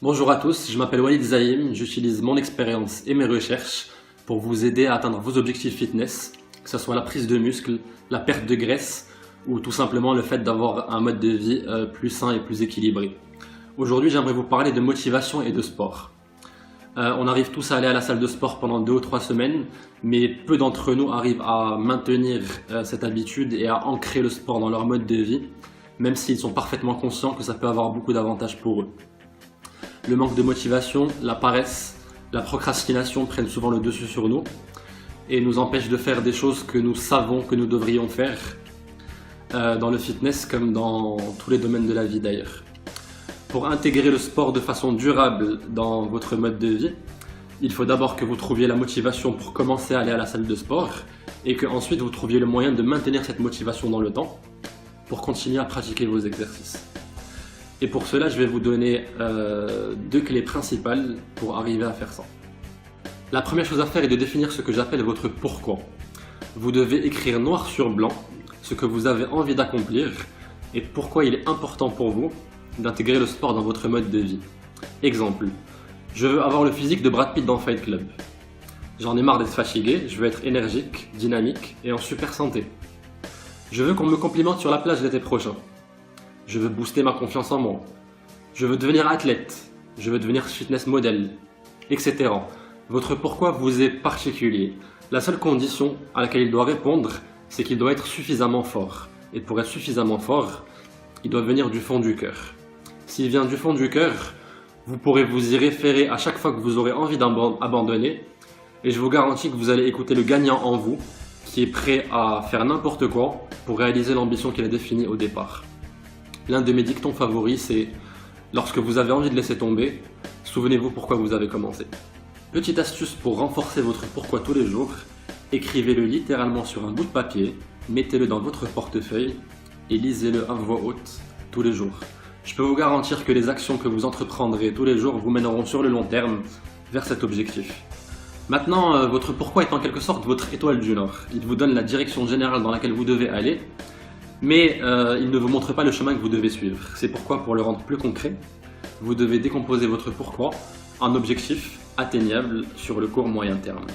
Bonjour à tous, je m'appelle Walid Zaïm, j'utilise mon expérience et mes recherches pour vous aider à atteindre vos objectifs fitness, que ce soit la prise de muscle, la perte de graisse ou tout simplement le fait d'avoir un mode de vie plus sain et plus équilibré. Aujourd'hui, j'aimerais vous parler de motivation et de sport. On arrive tous à aller à la salle de sport pendant 2 ou 3 semaines, mais peu d'entre nous arrivent à maintenir cette habitude et à ancrer le sport dans leur mode de vie, même s'ils sont parfaitement conscients que ça peut avoir beaucoup d'avantages pour eux. Le manque de motivation, la paresse, la procrastination prennent souvent le dessus sur nous et nous empêchent de faire des choses que nous savons que nous devrions faire dans le fitness comme dans tous les domaines de la vie d'ailleurs. Pour intégrer le sport de façon durable dans votre mode de vie, il faut d'abord que vous trouviez la motivation pour commencer à aller à la salle de sport et qu'ensuite vous trouviez le moyen de maintenir cette motivation dans le temps pour continuer à pratiquer vos exercices. Et pour cela, je vais vous donner 2 clés principales pour arriver à faire ça. La première chose à faire est de définir ce que j'appelle votre pourquoi. Vous devez écrire noir sur blanc ce que vous avez envie d'accomplir et pourquoi il est important pour vous d'intégrer le sport dans votre mode de vie. Exemple, je veux avoir le physique de Brad Pitt dans Fight Club. J'en ai marre d'être fatigué, je veux être énergique, dynamique et en super santé. Je veux qu'on me complimente sur la plage l'été prochain. Je veux booster ma confiance en moi. Je veux devenir athlète. Je veux devenir fitness model, etc. Votre pourquoi vous est particulier. La seule condition à laquelle il doit répondre, c'est qu'il doit être suffisamment fort. Et pour être suffisamment fort, il doit venir du fond du cœur. S'il vient du fond du cœur, vous pourrez vous y référer à chaque fois que vous aurez envie d'abandonner. Et je vous garantis que vous allez écouter le gagnant en vous, qui est prêt à faire n'importe quoi pour réaliser l'ambition qu'il a définie au départ. L'un de mes dictons favoris, c'est « Lorsque vous avez envie de laisser tomber, souvenez-vous pourquoi vous avez commencé ». Petite astuce pour renforcer votre pourquoi tous les jours, écrivez-le littéralement sur un bout de papier, mettez-le dans votre portefeuille et lisez-le à voix haute tous les jours. Je peux vous garantir que les actions que vous entreprendrez tous les jours vous mèneront sur le long terme vers cet objectif. Maintenant, votre pourquoi est en quelque sorte votre étoile du Nord. Il vous donne la direction générale dans laquelle vous devez aller, mais il ne vous montre pas le chemin que vous devez suivre. C'est pourquoi, pour le rendre plus concret, vous devez décomposer votre pourquoi en objectifs atteignables sur le court moyen terme.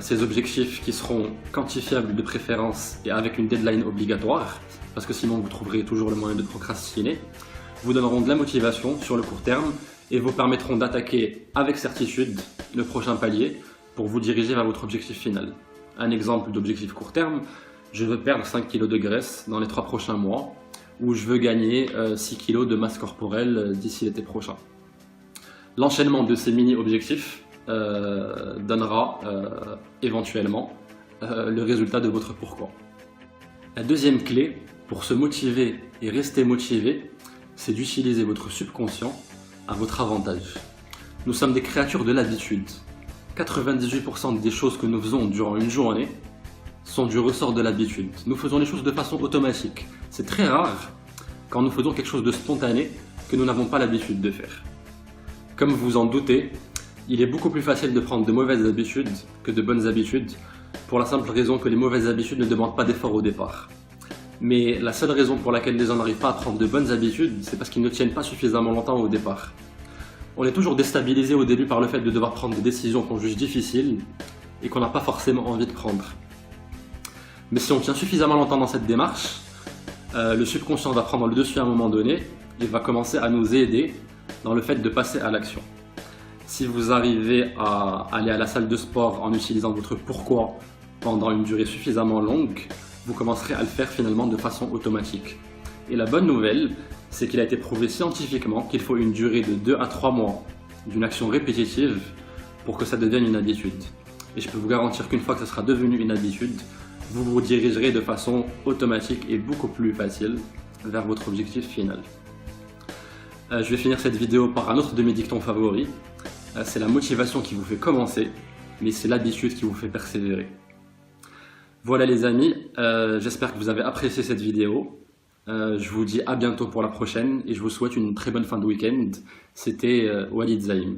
Ces objectifs qui seront quantifiables de préférence et avec une deadline obligatoire, parce que sinon vous trouverez toujours le moyen de procrastiner, vous donneront de la motivation sur le court terme et vous permettront d'attaquer avec certitude le prochain palier pour vous diriger vers votre objectif final. Un exemple d'objectif court terme, je veux perdre 5 kg de graisse dans les 3 prochains mois, ou je veux gagner 6 kg de masse corporelle d'ici l'été prochain. L'enchaînement de ces mini-objectifs donnera éventuellement le résultat de votre pourquoi. La deuxième clé pour se motiver et rester motivé, c'est d'utiliser votre subconscient à votre avantage. Nous sommes des créatures de l'habitude. 98% des choses que nous faisons durant une journée sont du ressort de l'habitude. Nous faisons les choses de façon automatique. C'est très rare quand nous faisons quelque chose de spontané que nous n'avons pas l'habitude de faire. Comme vous vous en doutez, il est beaucoup plus facile de prendre de mauvaises habitudes que de bonnes habitudes, pour la simple raison que les mauvaises habitudes ne demandent pas d'effort au départ. Mais la seule raison pour laquelle les gens n'arrivent pas à prendre de bonnes habitudes, c'est parce qu'ils ne tiennent pas suffisamment longtemps au départ. On est toujours déstabilisé au début par le fait de devoir prendre des décisions qu'on juge difficiles et qu'on n'a pas forcément envie de prendre. Mais si on tient suffisamment longtemps dans cette démarche, le subconscient va prendre le dessus à un moment donné et va commencer à nous aider dans le fait de passer à l'action. Si vous arrivez à aller à la salle de sport en utilisant votre pourquoi pendant une durée suffisamment longue, vous commencerez à le faire finalement de façon automatique. Et la bonne nouvelle, c'est qu'il a été prouvé scientifiquement qu'il faut une durée de 2 à 3 mois d'une action répétitive pour que ça devienne une habitude. Et je peux vous garantir qu'une fois que ça sera devenu une habitude, vous vous dirigerez de façon automatique et beaucoup plus facile vers votre objectif final. Je vais finir cette vidéo par un autre de mes dictons favoris. C'est la motivation qui vous fait commencer, mais c'est l'habitude qui vous fait persévérer. Voilà les amis, j'espère que vous avez apprécié cette vidéo. Je vous dis à bientôt pour la prochaine et je vous souhaite une très bonne fin de week-end. C'était Walid Zaïm.